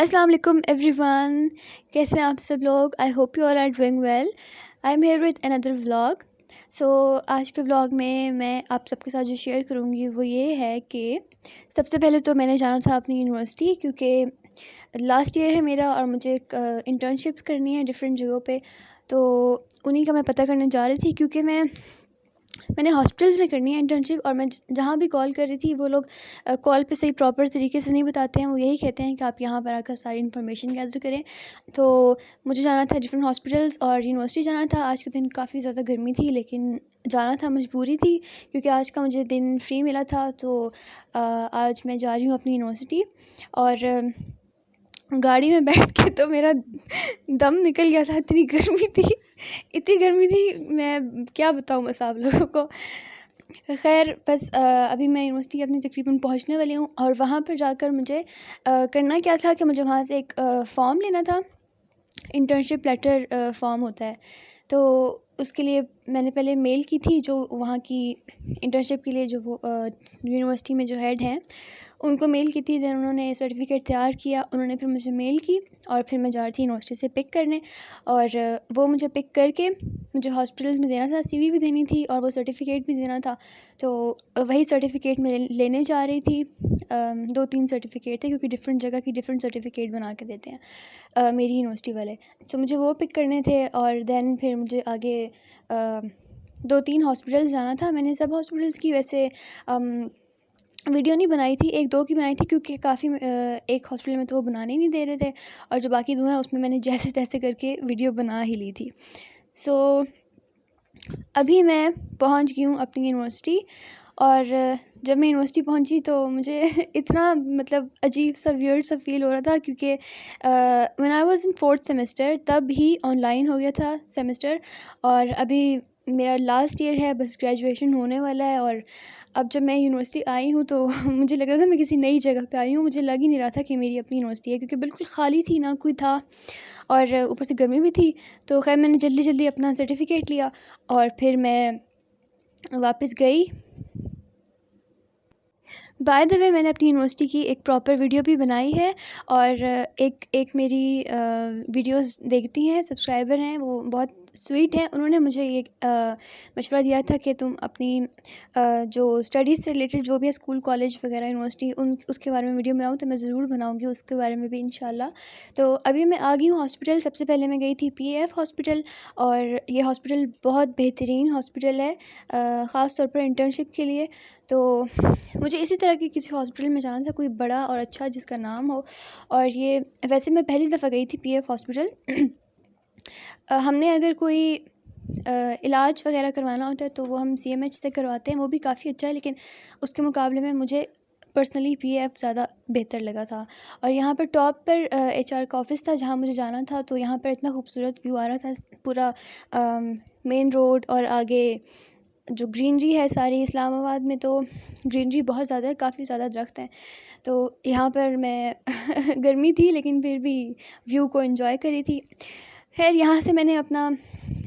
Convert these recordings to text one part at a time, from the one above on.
السلام علیکم every one, کیسے ہیں آپ سب لوگ؟ I hope you all are doing well. I am here with another vlog. So آج کے ولاگ میں آپ سب کے ساتھ جو شیئر کروں گی وہ یہ ہے کہ سب سے پہلے تو میں نے جانا تھا اپنی یونیورسٹی، کیونکہ لاسٹ ایئر ہے میرا اور مجھے ایک انٹرنشپس کرنی ہے ڈفرینٹ جگہوں پہ. تو انہیں کا میں پتہ کرنے جا رہی تھی، کیونکہ میں نے ہاسپٹلس میں کرنی ہے انٹرنشپ، اور میں جہاں بھی کال کر رہی تھی وہ لوگ کال پہ صحیح پراپر طریقے سے نہیں بتاتے ہیں. وہ یہی کہتے ہیں کہ آپ یہاں پر آ کر ساری انفارمیشن گیدر کریں. تو مجھے جانا تھا ڈفرینٹ ہاسپٹلس اور یونیورسٹی جانا تھا. آج کے دن کافی زیادہ گرمی تھی لیکن جانا تھا، مجبوری تھی، کیونکہ آج کا مجھے دن فری ملا تھا. تو آج میں جا رہی ہوں اپنی یونیورسٹی، اور گاڑی میں بیٹھ کے تو میرا دم نکل گیا تھا، اتنی گرمی تھی میں کیا بتاؤں بس آپ لوگوں کو. خیر بس ابھی میں یونیورسٹی اپنی تقریباً پہنچنے والی ہوں، اور وہاں پر جا کر مجھے کرنا کیا تھا کہ مجھے وہاں سے ایک فارم لینا تھا. انٹرنشپ لیٹر فارم ہوتا ہے، تو اس کے لیے میں نے پہلے میل کی تھی جو وہاں کی انٹرنشپ کے لیے جو وہ یونیورسٹی میں جو ہیڈ ہیں ان کو میل کی تھی. دین انہوں نے سرٹیفکیٹ تیار کیا، انہوں نے پھر مجھے میل کی، اور پھر میں جا رہی تھی یونیورسٹی سے پک کرنے. اور وہ مجھے پک کر کے مجھے ہاسپٹلس میں دینا تھا، سی وی بھی دینی تھی اور وہ سرٹیفکیٹ بھی دینا تھا. تو وہی سرٹیفکیٹ میں لینے جا رہی تھی. 2-3 سرٹیفکیٹ تھے، کیونکہ ڈفرینٹ جگہ کی ڈفرینٹ سرٹیفکیٹ بنا کے دیتے ہیں میری یونیورسٹی والے. سو مجھے وہ پک کرنے تھے، اور دین پھر مجھے آگے 2-3 ہاسپٹلس جانا تھا. میں نے سب ہاسپٹلس کی ویسے ویڈیو نہیں بنائی تھی، 1-2 کی بنائی تھی، کیونکہ کافی ایک ہاسپٹل میں تو وہ بنانے ہی نہیں دے رہے تھے، اور جو باقی 2 ہیں اس میں نے جیسے تیسے کر کے ویڈیو بنا ہی لی تھی. سو ابھی میں پہنچ گئی ہوں اپنی یونیورسٹی، اور جب میں یونیورسٹی پہنچی تو مجھے اتنا عجیب سا ویئرڈ سا فیل ہو رہا تھا، کیونکہ when I was in 4th semester تب ہی آن لائن ہو گیا تھا سیمسٹر، اور ابھی میرا لاسٹ ایئر ہے، بس گریجویشن ہونے والا ہے. اور اب جب میں یونیورسٹی آئی ہوں تو مجھے لگ رہا تھا میں کسی نئی جگہ پہ آئی ہوں. مجھے لگ ہی نہیں رہا تھا کہ میری اپنی یونیورسٹی ہے، کیونکہ بالکل خالی تھی، نہ کوئی تھا، اور اوپر سے گرمی بھی تھی. تو خیر میں نے جلدی اپنا سرٹیفکیٹ لیا، اور پھر میں واپس گئی. بائی دا وے میں نے اپنی یونیورسٹی کی ایک پراپر ویڈیو بھی بنائی ہے، اور ایک میری ویڈیوز دیکھتی ہیں، سبسکرائبر ہیں، وہ بہت سویٹ ہیں. انہوں نے مجھے یہ مشورہ دیا تھا کہ تم اپنی جو اسٹڈیز سے ریلیٹڈ جو بھی ہے، اسکول کالج وغیرہ یونیورسٹی، اس کے بارے میں ویڈیو بناؤں. تو میں ضرور بناؤں گی اس کے بارے میں بھی انشاءاللہ. تو ابھی میں آ گئی ہوں ہاسپٹل. سب سے پہلے میں گئی تھی پی اے ایف ہاسپٹل، اور یہ ہاسپٹل بہت بہترین ہاسپٹل ہے، خاص طور پر انٹرنشپ کے لیے. تو مجھے اسی طرح کے کسی ہاسپٹل میں جانا تھا، کوئی بڑا اور اچھا جس کا نام ہو. اور یہ ویسے میں پہلی دفعہ گئی تھی پی ایف ہاسپٹل. ہم نے اگر کوئی علاج وغیرہ کروانا ہوتا ہے تو وہ ہم سی ایم ایچ سے کرواتے ہیں، وہ بھی کافی اچھا ہے، لیکن اس کے مقابلے میں مجھے پرسنلی پی ایف زیادہ بہتر لگا تھا. اور یہاں پر ٹاپ پر ایچ آر کا آفس تھا جہاں مجھے جانا تھا. تو یہاں پر اتنا خوبصورت ویو آ رہا تھا، پورا مین روڈ، اور آگے جو گرینری ہے ساری. اسلام آباد میں تو گرینری بہت زیادہ ہے، کافی زیادہ درخت ہیں. تو یہاں پر میں گرمی تھی لیکن پھر بھی ویو کو انجوائے کر رہی تھی. خیر یہاں سے میں نے اپنا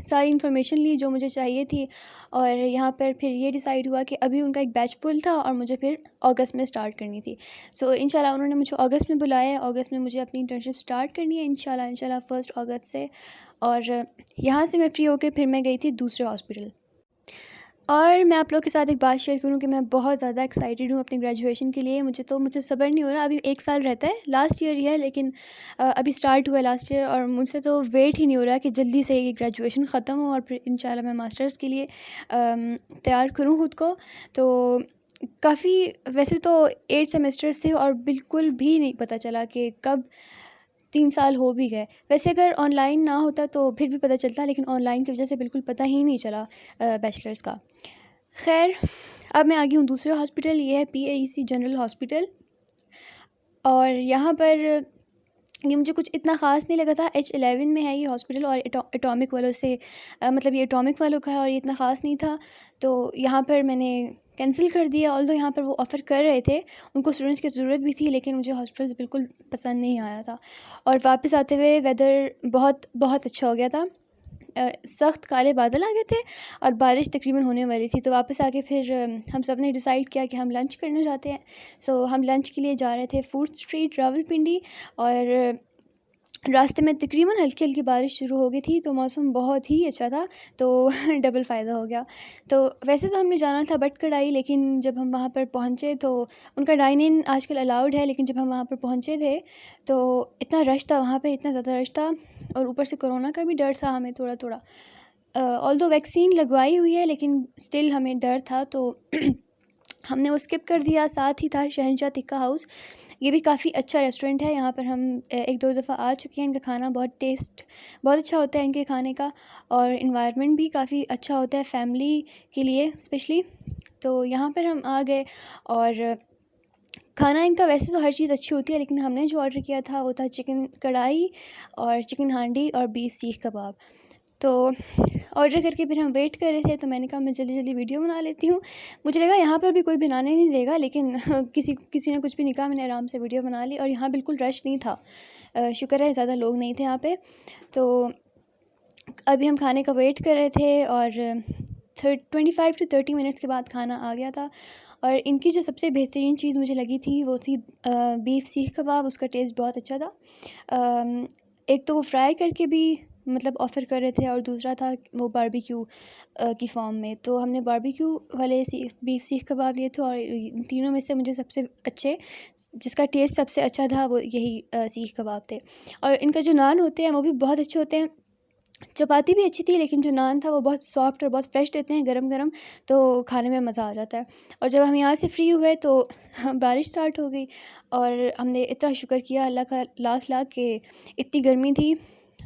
ساری انفارمیشن لی جو مجھے چاہیے تھی، اور یہاں پر پھر یہ ڈیسائیڈ ہوا کہ ابھی ان کا ایک بیچ فل تھا اور مجھے پھر اگست میں سٹارٹ کرنی تھی. سو انشاءاللہ انہوں نے مجھے اگست میں بلایا ہے. اگست میں مجھے اپنی انٹرنشپ سٹارٹ کرنی ہے انشاءاللہ 1 اگست سے. اور یہاں سے میں فری ہو کے پھر میں گئی تھی دوسرے ہاسپٹل. اور میں آپ لوگوں کے ساتھ ایک بات شیئر کروں کہ میں بہت زیادہ ایکسائٹیڈ ہوں اپنی گریجویشن کے لیے. مجھے صبر نہیں ہو رہا. ابھی 1 سال رہتا ہے، لاسٹ ایئر ہی ہے، لیکن ابھی سٹارٹ ہوا ہے لاسٹ ایئر، اور مجھ سے تو ویٹ ہی نہیں ہو رہا کہ جلدی سے یہ گریجویشن ختم ہو اور پھر انشاءاللہ میں ماسٹرز کے لیے تیار کروں خود کو. تو کافی ویسے تو 8 سیمسٹرز تھے، اور بالکل بھی نہیں پتہ چلا کہ کب 3 سال ہو بھی گئے. ویسے اگر آن لائن نہ ہوتا تو پھر بھی پتہ چلتا، لیکن آن لائن کی وجہ سے بالکل پتہ ہی نہیں چلا بیچلرز کا. خیر اب میں آ گئی ہوں دوسرے ہاسپٹل. یہ ہے پی اے ای سی جنرل ہاسپٹل، اور یہاں پر یہ مجھے کچھ اتنا خاص نہیں لگا تھا. H11 میں ہے یہ ہاسپٹل، اور اٹامک والوں سے یہ اٹامک والوں کا ہے، اور یہ اتنا خاص نہیں تھا. تو یہاں پر میں نے کینسل کر دیا. آلدو یہاں پر وہ آفر کر رہے تھے، ان کو اسٹوڈنٹس کی ضرورت بھی تھی، لیکن مجھے ہاسپٹلس بالکل پسند نہیں آیا تھا. اور واپس آتے ہوئے ویدر بہت اچھا ہو گیا تھا. سخت کالے بادل آ گئے تھے اور بارش تقریباً ہونے والی تھی. تو واپس آ کے پھر ہم سب نے ڈیسائیڈ کیا کہ ہم لنچ کرنا چاہتے ہیں. سو ہم لنچ کے لیے جا رہے تھے فوڈ اسٹریٹ راولپنڈی, اور راستے میں تقریباً ہلکی ہلکی بارش شروع ہو گئی تھی, تو موسم بہت ہی اچھا تھا, تو ڈبل فائدہ ہو گیا. تو ویسے تو ہم نے جانا تھا بٹ کڑائی, لیکن جب ہم وہاں پر پہنچے تو ان کا ڈائن ان آج کل الاؤڈ ہے, لیکن جب ہم وہاں پر پہنچے تھے تو اتنا رش تھا وہاں پہ, اتنا زیادہ رش تھا, اور اوپر سے کرونا کا بھی ڈر تھا ہمیں تھوڑا تھوڑا. آلدو ویکسین لگوائی ہوئی ہے لیکن اسٹل ہمیں ڈر تھا, تو ہم نے وہ اسکپ کر دیا. ساتھ ہی تھا شہنشاہ تکہ ہاؤس, یہ بھی کافی اچھا ریسٹورینٹ ہے. یہاں پر ہم ایک دو دفعہ آ چکے ہیں. ان کا کھانا بہت اچھا ہوتا ہے ان کے کھانے کا, اور انوائرمنٹ بھی کافی اچھا ہوتا ہے فیملی کے لیے اسپیشلی. تو یہاں پر ہم آ گئے, اور کھانا ان کا ویسے تو ہر چیز اچھی ہوتی ہے, لیکن ہم نے جو آرڈر کیا تھا وہ تھا چکن کڑھائی اور چکن ہانڈی اور بیف سیخ کباب. تو آرڈر کر کے پھر ہم ویٹ کر رہے تھے, تو میں نے کہا میں جلدی جلدی ویڈیو بنا لیتی ہوں. مجھے لگا یہاں پر بھی کوئی بنانے نہیں دے گا, لیکن کسی نے کچھ بھی نہیں کہا, میں نے آرام سے ویڈیو بنا لی. اور یہاں بالکل رش نہیں تھا, شکر ہے زیادہ لوگ نہیں تھے یہاں پہ. تو ابھی ہم کھانے کا ویٹ کر رہے تھے, اور 25 to 30 منٹس کے بعد کھانا آ گیا تھا. اور ان کی جو سب سے بہترین چیز مجھے لگی تھی وہ تھی بیف سیخ کباب. اس کا ٹیسٹ بہت اچھا تھا. ایک تو وہ فرائی کر کے بھی مطلب آفر کر رہے تھے, اور دوسرا تھا وہ باربیکیو کی فارم میں. تو ہم نے باربیکیو والے بیف سیخ کباب لیے تھے, اور ان تینوں میں سے مجھے سب سے اچھے, جس کا ٹیسٹ سب سے اچھا تھا, وہ یہی سیخ کباب تھے. اور ان کا جو نان ہوتے ہیں وہ بھی بہت اچھے ہوتے ہیں. چپاتی بھی اچھی تھی, لیکن جو نان تھا وہ بہت سافٹ اور بہت فریش دیتے ہیں گرم گرم, تو کھانے میں مزہ آ جاتا ہے. اور جب ہم یہاں سے فری ہوئے تو بارش اسٹارٹ ہو گئی, اور ہم نے اتنا شکر کیا اللہ کا لاکھ لاکھ کہ اتنی گرمی تھی,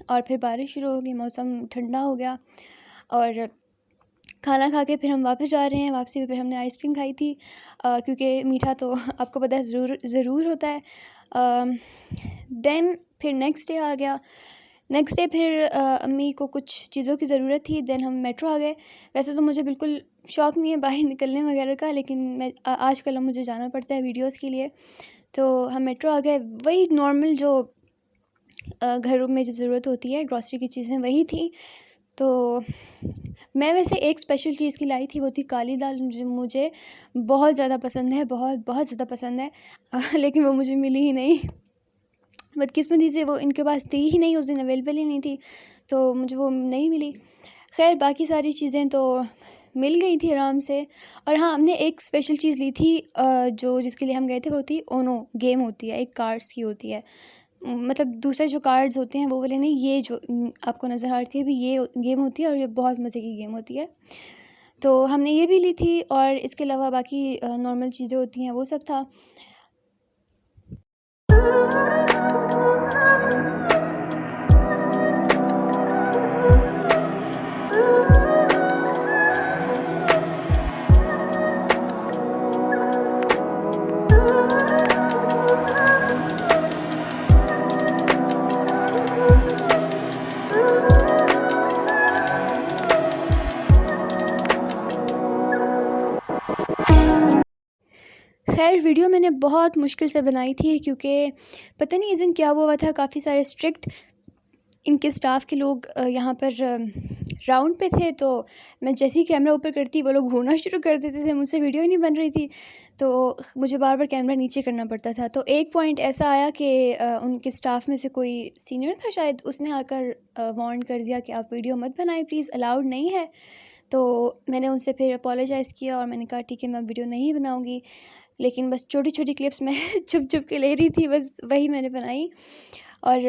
اور پھر بارش شروع ہو گئی, موسم ٹھنڈا ہو گیا. اور کھانا کھا کے پھر ہم واپس جا رہے ہیں. واپسی میں پھر ہم نے آئس کریم کھائی تھی, کیونکہ میٹھا تو آپ کو پتہ ہے ضرور ہوتا ہے. دین پھر نیکسٹ ڈے آ گیا. نیکسٹ ڈے پھر امی کو کچھ چیزوں کی ضرورت تھی, دین ہم میٹرو آ گئے. ویسے تو مجھے بالکل شوق نہیں ہے باہر نکلنے وغیرہ کا, لیکن آج کل مجھے جانا پڑتا ہے ویڈیوز کے لیے. تو ہم میٹرو آ گئے. وہی نارمل جو گھروں میں جو ضرورت ہوتی ہے گروسری کی چیزیں وہی تھیں. تو میں ویسے ایک اسپیشل چیز کی لائی تھی, وہ تھی کالی دال, جو مجھے بہت زیادہ پسند ہے, بہت زیادہ پسند ہے, لیکن وہ مجھے ملی ہی نہیں. بدقسمتی سے وہ ان کے پاس تھی ہی نہیں, اس دن اویلیبل ہی نہیں تھی, تو مجھے وہ نہیں ملی. خیر باقی ساری چیزیں تو مل گئی تھی آرام سے. اور ہاں, ہم نے ایک اسپیشل چیز لی تھی جس کے لیے ہم گئے تھے, وہ تھی اونو گیم ہوتی ہے, ایک کارڈس کی ہوتی ہے, مطلب دوسرے جو کارڈز ہوتے ہیں وہ والے نہیں, یہ جو آپ کو نظر آ رہی ہے بھی یہ گیم ہوتی ہے, اور یہ بہت مزے کی گیم ہوتی ہے. تو ہم نے یہ بھی لی تھی, اور اس کے علاوہ باقی نارمل چیزیں ہوتی ہیں وہ سب تھا. خیر ویڈیو میں نے بہت مشکل سے بنائی تھی, کیونکہ پتہ نہیں اس دن کیا ہوا تھا, کافی سارے اسٹرکٹ ان کے اسٹاف کے لوگ یہاں پر راؤنڈ پہ تھے. تو میں جیسے ہی کیمرہ اوپر کرتی وہ لوگ گھورنا شروع کر دیتے تھے, مجھ سے ویڈیو ہی نہیں بن رہی تھی, تو مجھے بار بار کیمرہ نیچے کرنا پڑتا تھا. تو ایک پوائنٹ ایسا آیا کہ ان کے اسٹاف میں سے کوئی سینئر تھا شاید, اس نے آ کر وارن کر دیا کہ آپ ویڈیو مت بنائیں پلیز, الاؤڈ نہیں ہے. تو میں نے ان سے پھر اپولوجائز کیا, اور میں نے کہا ٹھیک ہے میں ویڈیو نہیں بناؤں گی, لیکن بس چھوٹی چھوٹی کلپس میں چھپ چھپ کے لے رہی تھی, بس وہی میں نے بنائی. اور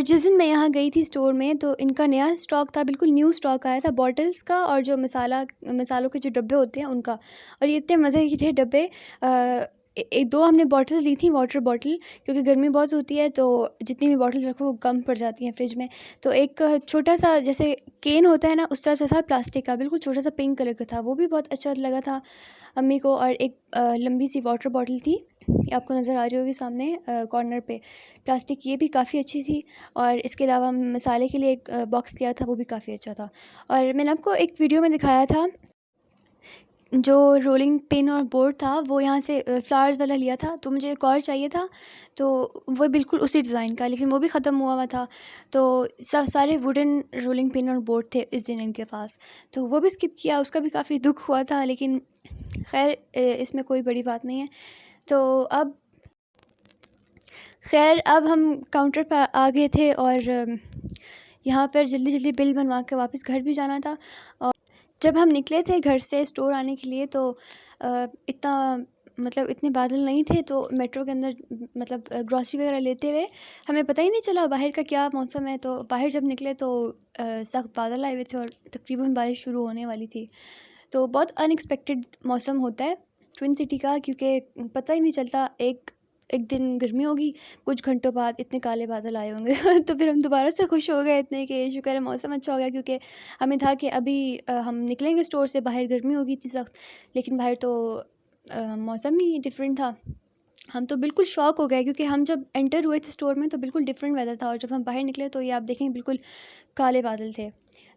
جس دن میں یہاں گئی تھی اسٹور میں, تو ان کا نیا اسٹاک تھا, بالکل نیو اسٹاک آیا تھا بوٹلز کا, اور جو مسالوں کے جو ڈبے ہوتے ہیں ان کا. اور یہ اتنے مزے کے تھے ڈبے. ایک دو ہم نے بوٹلز لی تھیں, واٹر بوٹل, کیونکہ گرمی بہت ہوتی ہے تو جتنی بھی بوٹلز رکھو وہ کم پڑ جاتی ہیں فریج میں. تو ایک چھوٹا سا جیسے کین ہوتا ہے نا, اس طرح سے تھا, پلاسٹک کا, بالکل چھوٹا سا پنک کلر کا تھا, وہ بھی بہت اچھا لگا تھا امی کو. اور ایک لمبی سی واٹر بوٹل تھی یہ آپ کو نظر آ رہی ہوگی سامنے کارنر پہ پلاسٹک، یہ بھی کافی اچھی تھی. اور اس کے علاوہ مسالے کے لیے ایک باکس لیا تھا، وہ بھی کافی اچھا تھا. اور میں نے آپ کو ایک ویڈیو میں دکھایا تھا جو رولنگ پن اور بورڈ تھا، وہ یہاں سے فلاورز والا لیا تھا، تو مجھے ایک اور چاہیے تھا، تو وہ بالکل اسی ڈیزائن کا، لیکن وہ بھی ختم ہوا تھا. تو سارے ووڈن رولنگ پن اور بورڈ تھے اس دن ان کے پاس، تو وہ بھی اسکپ کیا. اس کا بھی کافی دکھ ہوا تھا، لیکن خیر اس میں کوئی بڑی بات نہیں ہے. تو اب ہم کاؤنٹر پہ آ گئے تھے، اور یہاں پر جلدی جلدی بل بنوا کے واپس گھر بھی جانا تھا. اور جب ہم نکلے تھے گھر سے اسٹور آنے کے لیے، تو اتنے بادل نہیں تھے، تو میٹرو کے اندر گروسری وغیرہ لیتے ہوئے ہمیں پتہ ہی نہیں چلا باہر کا کیا موسم ہے. تو باہر جب نکلے تو سخت بادل آئے ہوئے تھے، اور تقریباً بارش شروع ہونے والی تھی. تو بہت ان ایکسپیکٹڈ موسم ہوتا ہے ٹوئن سٹی کا، کیونکہ پتہ ہی نہیں چلتا، ایک دن گرمی ہوگی، کچھ گھنٹوں بعد اتنے کالے بادل آئے ہوں گے. تو پھر ہم دوبارہ سے خوش ہو گئے اتنے کہ شکر ہے موسم اچھا ہو گیا، کیونکہ ہمیں تھا کہ ابھی ہم نکلیں گے اسٹور سے، باہر گرمی ہوگی تھی سخت، لیکن باہر تو موسم ہی ڈفرینٹ تھا. ہم تو بالکل شاک ہو گئے، کیونکہ ہم جب انٹر ہوئے تھے اسٹور میں تو بالکل ڈفرینٹ ویدر تھا، اور جب ہم باہر نکلے تو یہ آپ دیکھیں بالکل کالے بادل تھے.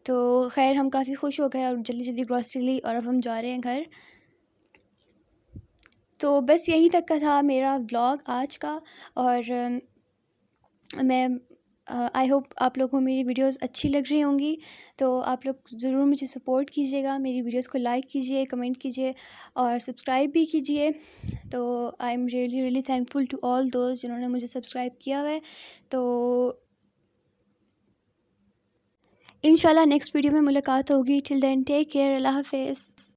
تو خیر ہم کافی خوش ہو گئے، اور جلدی جلدی گروسری لی، اور اب ہم جا رہے ہیں گھر. تو بس یہیں تک کا تھا میرا ولاگ آج کا. اور میں آئی ہوپ آپ لوگوں کو میری ویڈیوز اچھی لگ رہی ہوں گی. تو آپ لوگ ضرور مجھے سپورٹ کیجیے گا، میری ویڈیوز کو لائک کیجیے، کمنٹ کیجیے، اور سبسکرائب بھی کیجیے. تو I am really thankful to all those جنہوں نے مجھے سبسکرائب کیا ہوا ہے. تو انشاءاللہ نیکسٹ ویڈیو میں ملاقات ہوگی. ٹل دین ٹیک کیئر. اللہ حافظ.